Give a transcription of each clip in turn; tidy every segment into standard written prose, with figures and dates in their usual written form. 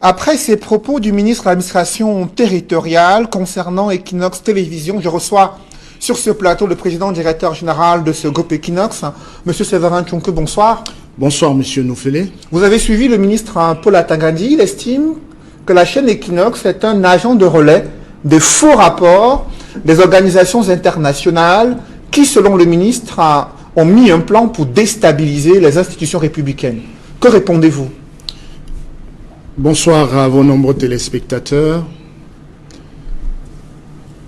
Après ces propos du ministre de l'administration territoriale concernant Equinox Télévision, je reçois sur ce plateau le président directeur général de ce groupe Equinox, M. Séverin Tchonke, bonsoir. Bonsoir, M. Noufélé. Vous avez suivi le ministre Paul Atangadi. Il estime que la chaîne Equinox est un agent de relais des faux rapports des organisations internationales qui, selon le ministre, ont mis un plan pour déstabiliser les institutions républicaines. Que répondez-vous? Bonsoir à vos nombreux téléspectateurs.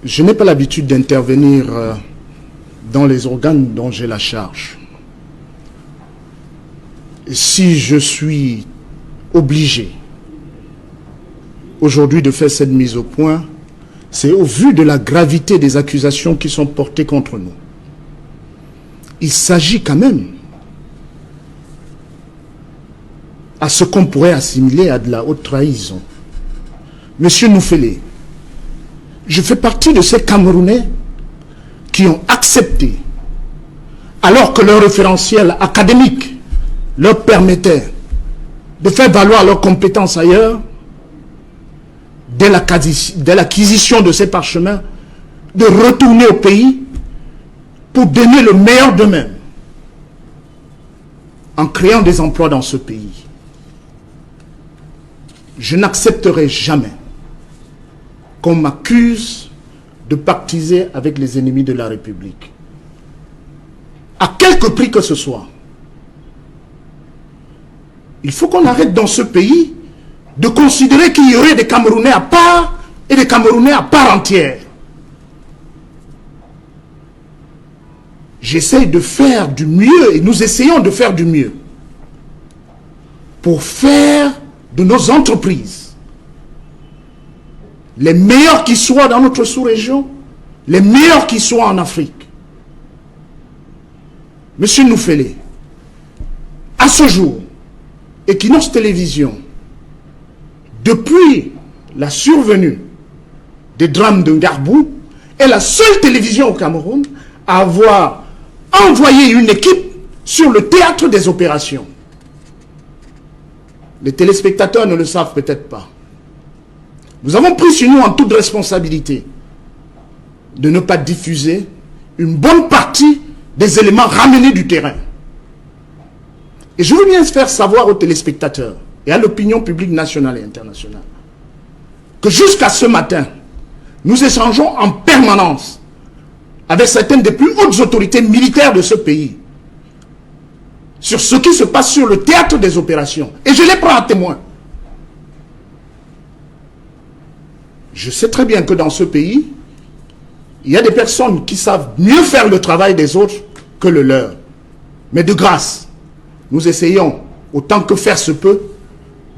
Je n'ai pas l'habitude d'intervenir dans les organes dont j'ai la charge. Si je suis obligé aujourd'hui de faire cette mise au point, c'est au vu de la gravité des accusations qui sont portées contre nous. Il s'agit quand même à ce qu'on pourrait assimiler à de la haute trahison. Monsieur Noufélé, je fais partie de ces Camerounais qui ont accepté, alors que leur référentiel académique leur permettait de faire valoir leurs compétences ailleurs, dès l'acquisition de ces parchemins, de retourner au pays pour donner le meilleur d'eux-mêmes en créant des emplois dans ce pays. Je n'accepterai jamais qu'on m'accuse de pactiser avec les ennemis de la République. À quelque prix que ce soit. Il faut qu'on arrête dans ce pays de considérer qu'il y aurait des Camerounais à part et des Camerounais à part entière. J'essaie de faire du mieux et nous essayons de faire du mieux pour faire de nos entreprises les meilleures qui soient dans notre sous-région, les meilleures qui soient en Afrique. Monsieur Noufélé, à ce jour, Equinox Télévision, depuis la survenue des drames de Ngarbou, est la seule télévision au Cameroun à avoir envoyé une équipe sur le théâtre des opérations. Les téléspectateurs ne le savent peut-être pas. Nous avons pris sur nous en toute responsabilité de ne pas diffuser une bonne partie des éléments ramenés du terrain. Et je veux bien faire savoir aux téléspectateurs et à l'opinion publique nationale et internationale que jusqu'à ce matin, nous échangeons en permanence avec certaines des plus hautes autorités militaires de ce pays sur ce qui se passe sur le théâtre des opérations. Et je les prends à témoin. Je sais très bien que dans ce pays, il y a des personnes qui savent mieux faire le travail des autres que le leur. Mais de grâce, nous essayons, autant que faire se peut,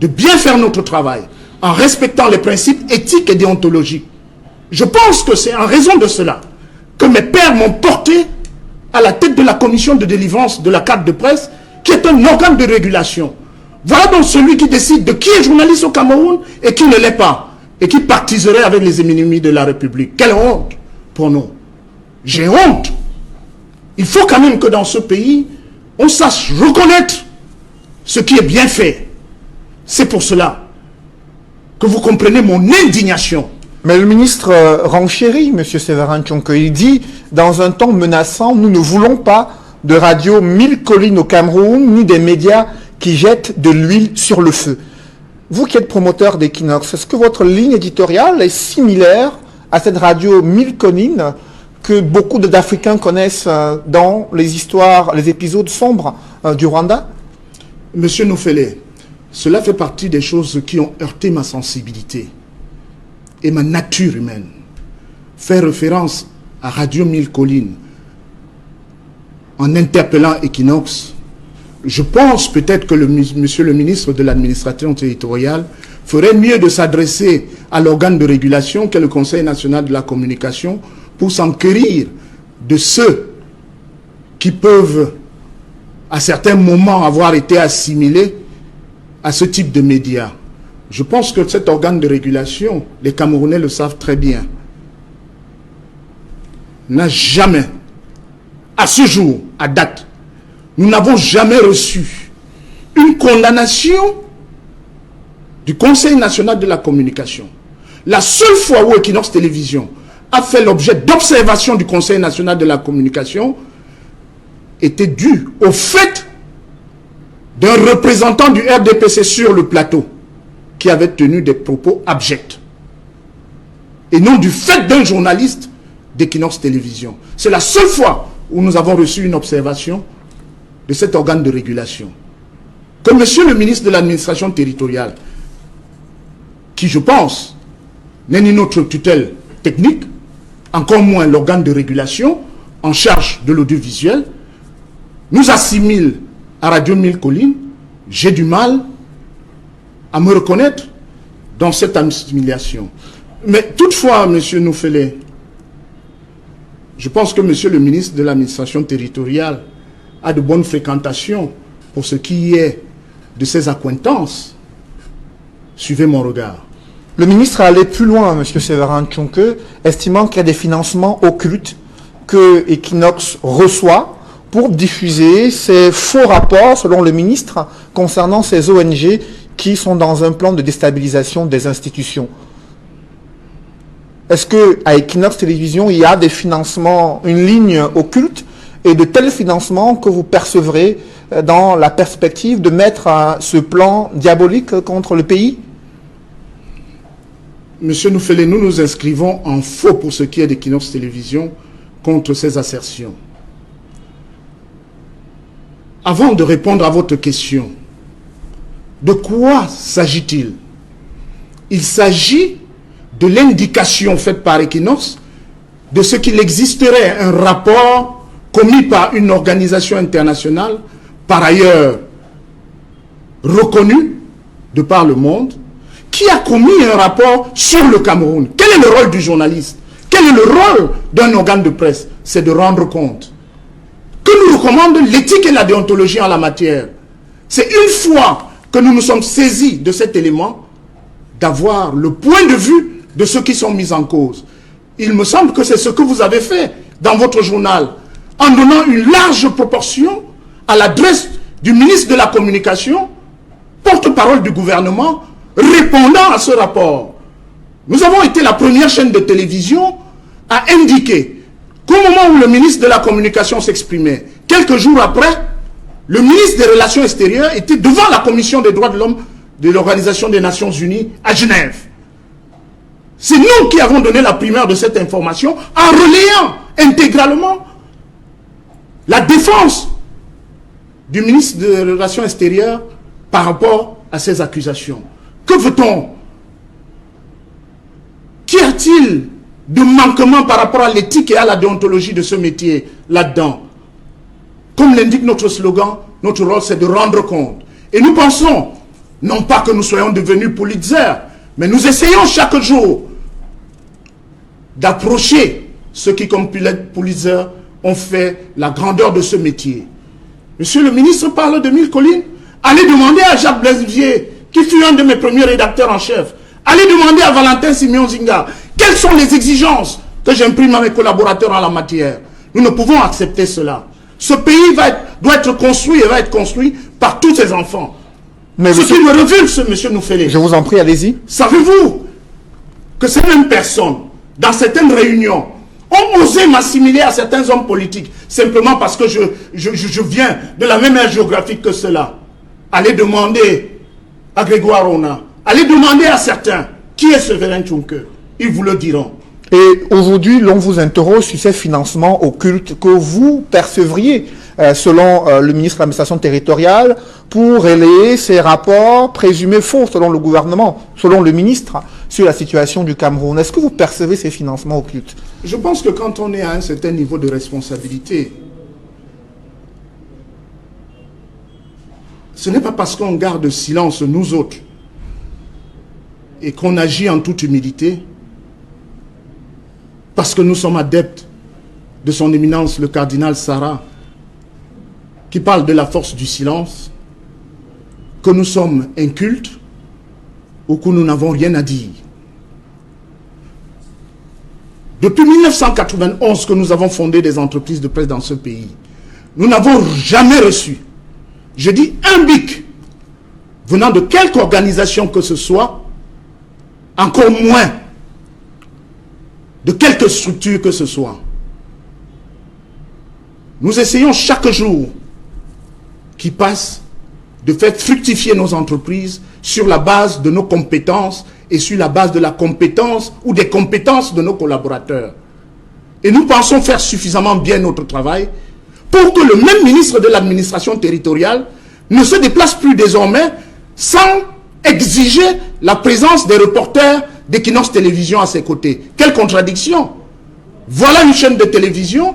de bien faire notre travail en respectant les principes éthiques et déontologiques. Je pense que c'est en raison de cela que mes pères m'ont porté à la tête de la commission de délivrance de la carte de presse, qui est un organe de régulation. Voilà donc celui qui décide de qui est journaliste au Cameroun et qui ne l'est pas, et qui partiserait avec les ennemis de la République. Quelle honte pour nous. J'ai honte. Il faut quand même que dans ce pays, on sache reconnaître ce qui est bien fait. C'est pour cela que vous comprenez mon indignation. Mais le ministre renchérit, M. Séverin Tchonke. Il dit, dans un ton menaçant, nous ne voulons pas de radio 1000 collines au Cameroun, ni des médias qui jettent de l'huile sur le feu. Vous qui êtes promoteur d'Equinox, est-ce que votre ligne éditoriale est similaire à cette radio 1000 collines que beaucoup d'Africains connaissent dans les histoires, les épisodes sombres du Rwanda? Monsieur Noufélé, cela fait partie des choses qui ont heurté ma sensibilité et ma nature humaine. Faire référence à Radio 1000 collines en interpellant Equinox, je pense peut-être que monsieur le ministre de l'administration territoriale ferait mieux de s'adresser à l'organe de régulation qu'est le Conseil national de la communication pour s'enquérir de ceux qui peuvent à certains moments avoir été assimilés à ce type de médias. Je pense que cet organe de régulation, les Camerounais le savent très bien, n'a jamais, à ce jour, à date, nous n'avons jamais reçu une condamnation du Conseil national de la communication. La seule fois où Equinox Télévision a fait l'objet d'observation du Conseil national de la communication était due au fait d'un représentant du RDPC sur le plateau qui avait tenu des propos abjects. Et non du fait d'un journaliste d'Equinox Télévision. C'est la seule fois où nous avons reçu une observation de cet organe de régulation. Que monsieur le ministre de l'administration territoriale, qui je pense n'est ni notre tutelle technique, encore moins l'organe de régulation en charge de l'audiovisuel, nous assimile à Radio 1000 Collines, j'ai du mal à me reconnaître dans cette assimilation. Mais toutefois, monsieur Noufele, je pense que monsieur le ministre de l'administration territoriale a de bonnes fréquentations pour ce qui est de ses accointances. Suivez mon regard. Le ministre est allé plus loin, M. Séverin Tchonke, estimant qu'il y a des financements occultes que Equinox reçoit pour diffuser ces faux rapports, selon le ministre, concernant ces ONG qui sont dans un plan de déstabilisation des institutions. Est-ce qu'à Equinox Télévision, il y a des financements, une ligne occulte, et de tels financements que vous percevrez dans la perspective de mettre ce plan diabolique contre le pays? Monsieur Noufele, nous nous inscrivons en faux pour ce qui est d'Equinox Télévision contre ces assertions. Avant de répondre à votre question, de quoi s'agit-il? Il s'agit de l'indication faite par Equinox de ce qu'il existerait un rapport commis par une organisation internationale, par ailleurs reconnue de par le monde, qui a commis un rapport sur le Cameroun. Quel est le rôle du journaliste? Quel est le rôle d'un organe de presse? C'est de rendre compte. Que nous recommande l'éthique et la déontologie en la matière. C'est une fois que nous nous sommes saisis de cet élément, d'avoir le point de vue de ceux qui sont mis en cause. Il me semble que c'est ce que vous avez fait dans votre journal, en donnant une large proportion à l'adresse du ministre de la Communication, porte-parole du gouvernement, répondant à ce rapport. Nous avons été la première chaîne de télévision à indiquer qu'au moment où le ministre de la Communication s'exprimait, quelques jours après, le ministre des Relations extérieures était devant la Commission des droits de l'homme de l'Organisation des Nations Unies à Genève. C'est nous qui avons donné la primeur de cette information en relayant intégralement la défense du ministre des Relations extérieures par rapport à ces accusations. Que veut-on? Qu'y a-t-il de manquement par rapport à l'éthique et à la déontologie de ce métier là-dedans? Comme l'indique notre slogan, notre rôle c'est de rendre compte. Et nous pensons, non pas que nous soyons devenus Pulitzer, mais nous essayons chaque jour d'approcher ceux qui, comme Pulitzer, ont fait la grandeur de ce métier. Monsieur le ministre parle de 1000 Collines. Allez demander à Jacques Blaise-Vier, qui fut un de mes premiers rédacteurs en chef. Allez demander à Valentin Simeon Zinga, quelles sont les exigences que j'imprime à mes collaborateurs en la matière. Nous ne pouvons accepter cela. Ce pays doit être construit et va être construit par tous ses enfants. Mais ce qui me révulse, monsieur Noufele. Je vous en prie, allez-y. Savez-vous que ces mêmes personnes, dans certaines réunions, ont osé m'assimiler à certains hommes politiques, simplement parce que je viens de la même ère géographique que cela. Allez demander à Grégoire Ona, allez demander à certains, qui est Séverin Tchonke? Ils vous le diront. Et aujourd'hui, l'on vous interroge sur ces financements occultes que vous percevriez, selon le ministre de l'administration territoriale, pour relayer ces rapports présumés faux, selon le gouvernement, selon le ministre, sur la situation du Cameroun. Est-ce que vous percevez ces financements occultes? Je pense que quand on est à un certain niveau de responsabilité, ce n'est pas parce qu'on garde silence, nous autres, et qu'on agit en toute humilité, parce que nous sommes adeptes de son éminence, le cardinal Sarah, qui parle de la force du silence, que nous sommes incultes ou que nous n'avons rien à dire. Depuis 1991 que nous avons fondé des entreprises de presse dans ce pays, nous n'avons jamais reçu, je dis un bic, venant de quelque organisation que ce soit, encore moins de quelque structure que ce soit. Nous essayons chaque jour qui passe de faire fructifier nos entreprises sur la base de nos compétences et sur la base de la compétence ou des compétences de nos collaborateurs. Et nous pensons faire suffisamment bien notre travail pour que le même ministre de l'administration territoriale ne se déplace plus désormais sans exiger la présence des reporters d'Equinox Télévision à ses côtés. Quelle contradiction! Voilà une chaîne de télévision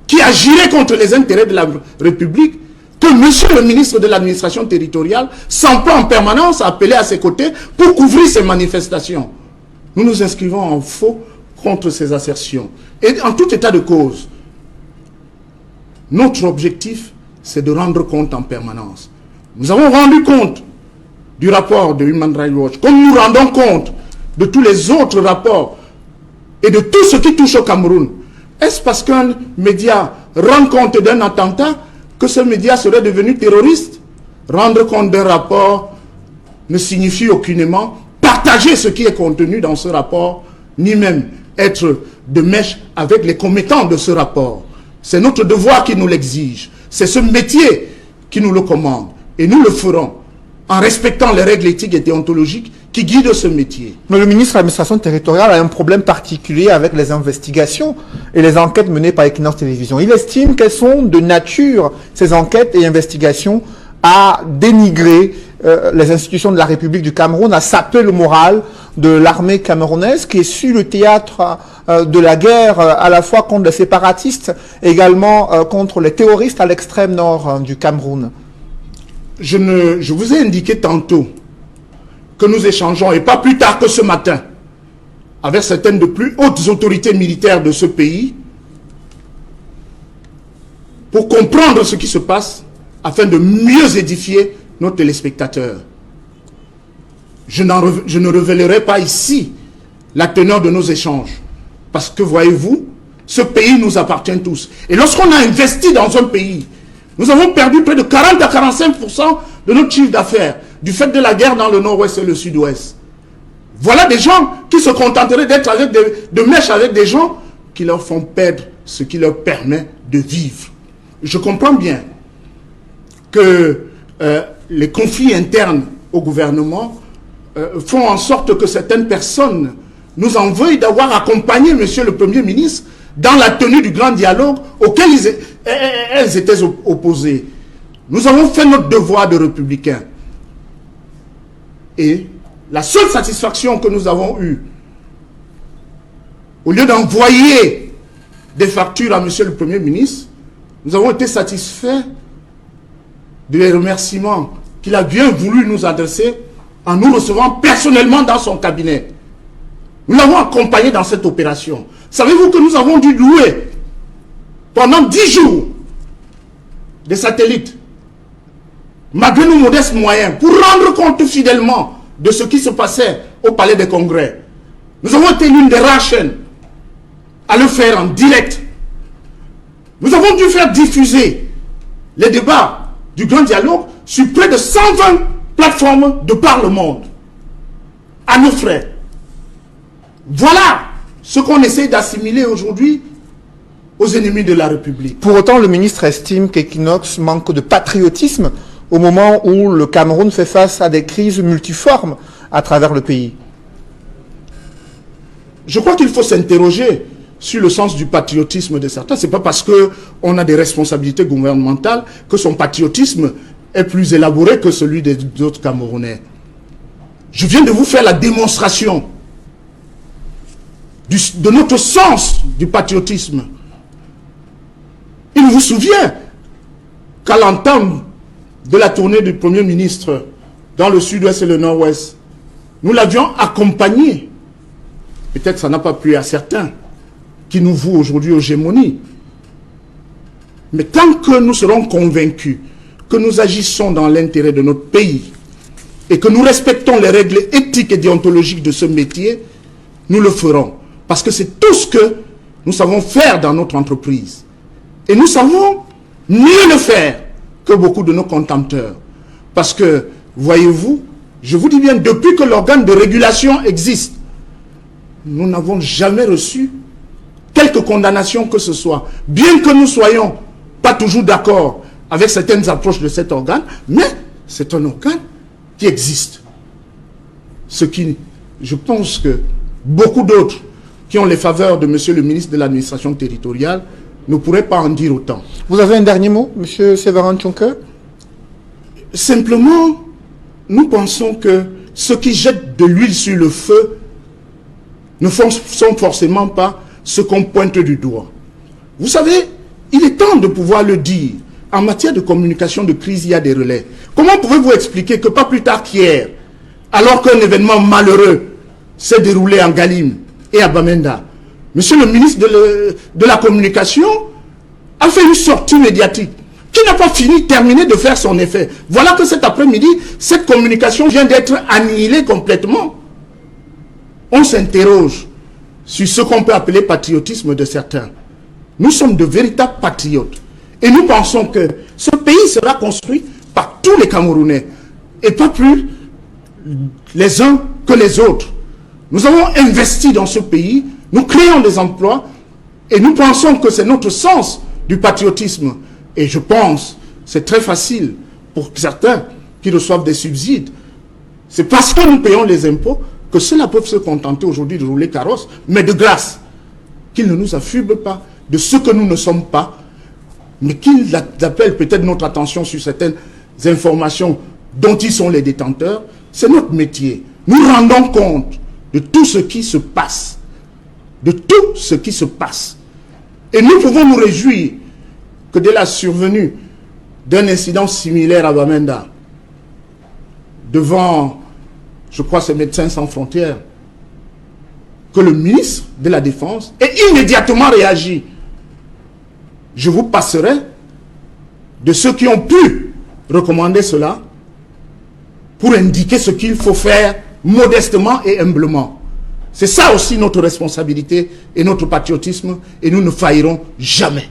qui agirait contre les intérêts de la République, que monsieur le ministre de l'administration territoriale s'emploie en permanence à appeler à ses côtés pour couvrir ces manifestations. Nous nous inscrivons en faux contre ces assertions. Et en tout état de cause, notre objectif, c'est de rendre compte en permanence. Nous avons rendu compte du rapport de Human Rights Watch, comme nous rendons compte de tous les autres rapports et de tout ce qui touche au Cameroun. Est-ce parce qu'un média rend compte d'un attentat que ce média serait devenu terroriste? Rendre compte d'un rapport ne signifie aucunement partager ce qui est contenu dans ce rapport, ni même être de mèche avec les commettants de ce rapport. C'est notre devoir qui nous l'exige. C'est ce métier qui nous le commande. Et nous le ferons en respectant les règles éthiques et déontologiques qui guident ce métier. Mais le ministre de l'administration territoriale a un problème particulier avec les investigations et les enquêtes menées par Equinox Télévision. Il estime qu'elles sont de nature, ces enquêtes et investigations, à dénigrer les institutions de la République du Cameroun, à saper le moral de l'armée camerounaise qui est sur le théâtre de la guerre à la fois contre les séparatistes, également contre les terroristes à l'extrême nord du Cameroun. Je vous ai indiqué tantôt que nous échangeons, et pas plus tard que ce matin, avec certaines des plus hautes autorités militaires de ce pays, pour comprendre ce qui se passe, afin de mieux édifier nos téléspectateurs. Je ne révélerai pas ici la teneur de nos échanges, parce que, voyez-vous, ce pays nous appartient tous. Et lorsqu'on a investi dans un pays, nous avons perdu près de 40 à 45% de notre chiffre d'affaires, du fait de la guerre dans le nord-ouest et le sud-ouest. Voilà des gens qui se contenteraient d'être de mèche avec des gens qui leur font perdre ce qui leur permet de vivre. Je comprends bien que les conflits internes au gouvernement font en sorte que certaines personnes nous en veuillent d'avoir accompagné monsieur le Premier ministre dans la tenue du grand dialogue auquel elles étaient opposées. Nous avons fait notre devoir de républicains. Et la seule satisfaction que nous avons eue, au lieu d'envoyer des factures à monsieur le Premier ministre, nous avons été satisfaits des remerciements qu'il a bien voulu nous adresser en nous recevant personnellement dans son cabinet. Nous l'avons accompagné dans cette opération. Savez-vous que nous avons dû louer pendant 10 jours des satellites, malgré nos modestes moyens, pour rendre compte fidèlement de ce qui se passait au Palais des Congrès. Nous avons été l'une des rares chaînes à le faire en direct. Nous avons dû faire diffuser les débats du grand dialogue sur près de 120 plateformes de par le monde, à nos frais. Voilà ce qu'on essaie d'assimiler aujourd'hui aux ennemis de la République. Pour autant, le ministre estime qu'Equinox manque de patriotisme au moment où le Cameroun fait face à des crises multiformes à travers le pays. Je crois qu'il faut s'interroger sur le sens du patriotisme de certains. Ce n'est pas parce qu'on a des responsabilités gouvernementales que son patriotisme est plus élaboré que celui des autres Camerounais. Je viens de vous faire la démonstration de notre sens du patriotisme. Il vous souvient qu'à l'entame de la tournée du Premier ministre dans le sud-ouest et le nord-ouest, nous l'avions accompagné. Peut-être ça n'a pas plu à certains qui nous vouent aujourd'hui aux gémonies. Mais tant que nous serons convaincus que nous agissons dans l'intérêt de notre pays et que nous respectons les règles éthiques et déontologiques de ce métier, nous le ferons. Parce que c'est tout ce que nous savons faire dans notre entreprise. Et nous savons mieux le faire que beaucoup de nos contempteurs. Parce que voyez-vous, je vous dis bien, depuis que l'organe de régulation existe, nous n'avons jamais reçu quelque condamnation que ce soit. Bien que nous soyons pas toujours d'accord avec certaines approches de cet organe, mais c'est un organe qui existe. Ce qui, je pense que beaucoup d'autres qui ont les faveurs de monsieur le ministre de l'administration territoriale ne pourraient pas en dire autant. Vous avez un dernier mot, monsieur Séverin Tchonke? Simplement, nous pensons que ceux qui jettent de l'huile sur le feu ne sont forcément pas ce qu'on pointe du doigt. Vous savez, il est temps de pouvoir le dire. En matière de communication de crise, il y a des relais. Comment pouvez-vous expliquer que pas plus tard qu'hier, alors qu'un événement malheureux s'est déroulé en Galim et à Bamenda, monsieur le ministre de la Communication a fait une sortie médiatique qui n'a pas terminé de faire son effet. Voilà que cet après-midi, cette communication vient d'être annihilée complètement. On s'interroge sur ce qu'on peut appeler patriotisme de certains. Nous sommes de véritables patriotes. Et nous pensons que ce pays sera construit par tous les Camerounais. Et pas plus les uns que les autres. Nous avons investi dans ce pays, nous créons des emplois, et nous pensons que c'est notre sens du patriotisme. Et je pense, c'est très facile pour certains qui reçoivent des subsides. C'est parce que nous payons les impôts que ceux-là peuvent se contenter aujourd'hui de rouler carrosse, mais de grâce, qu'ils ne nous affublent pas de ce que nous ne sommes pas, mais qu'ils appellent peut-être notre attention sur certaines informations dont ils sont les détenteurs. C'est notre métier. Nous rendons compte de tout ce qui se passe. De tout ce qui se passe. Et nous pouvons nous réjouir que dès la survenue d'un incident similaire à Bamenda, devant, je crois, c'est Médecins sans frontières, que le ministre de la Défense ait immédiatement réagi. Je vous passerai de ceux qui ont pu recommander cela pour indiquer ce qu'il faut faire modestement et humblement. C'est ça aussi notre responsabilité et notre patriotisme, et nous ne faillirons jamais.